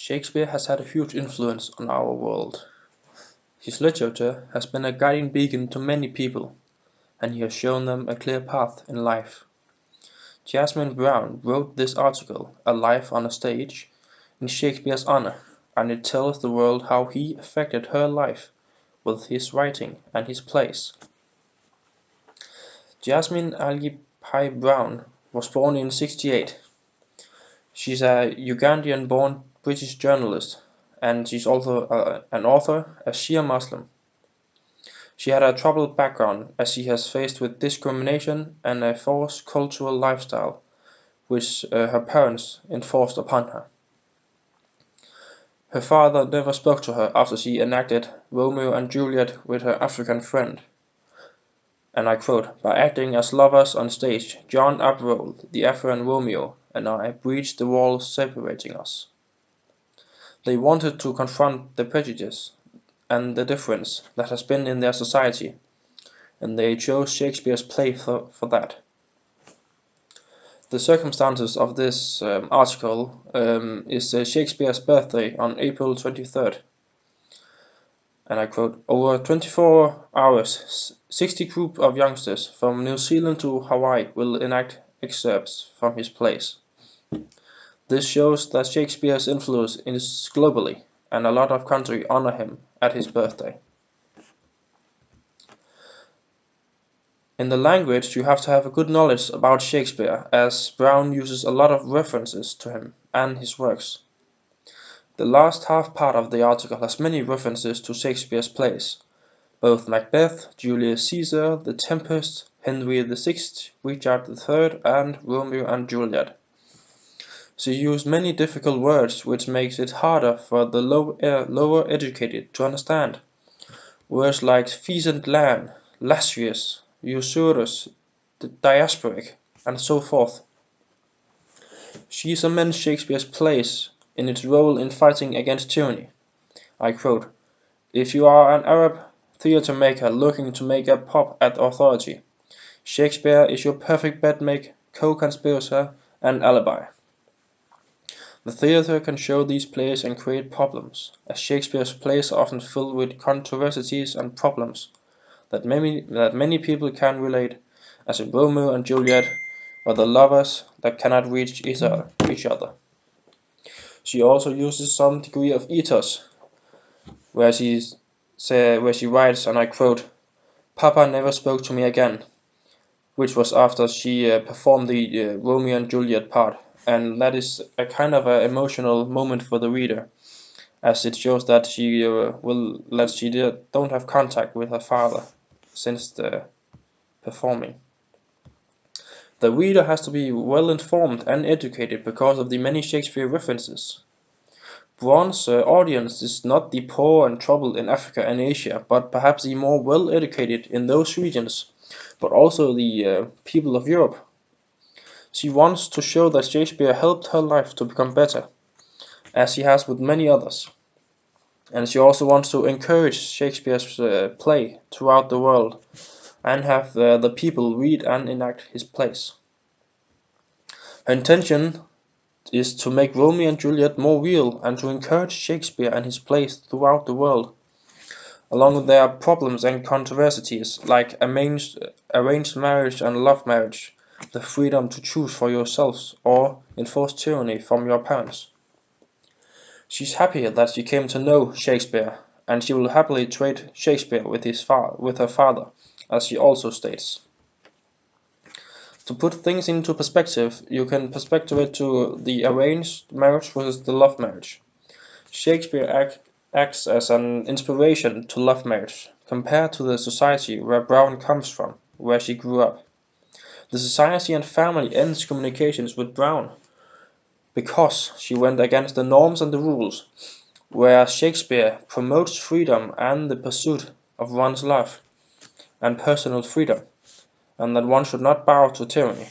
Shakespeare has had a huge influence on our world. His literature has been a guiding beacon to many people, and he has shown them a clear path in life. Jasmine Brown wrote this article, A Life on a Stage, in Shakespeare's honor, and it tells the world how he affected her life with his writing and his plays. Jasmine Algie-Pye Brown was born in '68. She's a Ugandan-born British journalist, and she's also an author, a Shia Muslim. She had a troubled background as she has faced with discrimination and a forced cultural lifestyle which her parents enforced upon her. Her father never spoke to her after she enacted Romeo and Juliet with her African friend. And I quote, "By acting as lovers on stage, John uprolled the African Romeo and I breached the walls separating us." They wanted to confront the prejudice and the difference that has been in their society, and they chose Shakespeare's play for that. The circumstances of this article is Shakespeare's birthday on April 23rd. And I quote, "Over 24 hours, 60 group of youngsters from New Zealand to Hawaii will enact excerpts from his plays." This shows that Shakespeare's influence is globally, and a lot of countries honor him at his birthday. In the language, you have to have a good knowledge about Shakespeare, as Brown uses a lot of references to him and his works. The last half part of the article has many references to Shakespeare's plays, both Macbeth, Julius Caesar, The Tempest, Henry VI, Richard III, and Romeo and Juliet. She used many difficult words which makes it harder for the lower educated to understand. Words like pheasant land, lascivious, usurious, diasporic, and so forth. She amends Shakespeare's plays in its role in fighting against tyranny. I quote, "If you are an Arab theatre maker looking to make a pop at authority, Shakespeare is your perfect bedmate, co-conspirator, and alibi." The theatre can show these plays and create problems, as Shakespeare's plays are often filled with controversies and problems that many people can relate, as in Romeo and Juliet, or the lovers that cannot reach each other. She also uses some degree of ethos, where she writes, and I quote, "Papa never spoke to me again," which was after she performed the Romeo and Juliet part, and that is a kind of an emotional moment for the reader, as it shows that she don't have contact with her father since the performing. The reader has to be well informed and educated because of the many Shakespeare references. Brown's audience is not the poor and troubled in Africa and Asia, but perhaps the more well-educated in those regions, but also the people of Europe. She wants to show that Shakespeare helped her life to become better, as he has with many others. And she also wants to encourage Shakespeare's play throughout the world, and have the people read and enact his plays. Her intention is to make Romeo and Juliet more real and to encourage Shakespeare and his plays throughout the world, along with their problems and controversies like arranged marriage and love marriage, the freedom to choose for yourselves, or enforced tyranny from your parents. She's happy that she came to know Shakespeare, and she will happily trade Shakespeare with her father, as she also states. To put things into perspective, you can perspective it to the arranged marriage versus the love marriage. Shakespeare acts as an inspiration to love marriage, compared to the society where Brown comes from, where she grew up. The society and family ends communications with Brown, because she went against the norms and the rules, whereas Shakespeare promotes freedom and the pursuit of one's love and personal freedom, and that one should not bow to tyranny.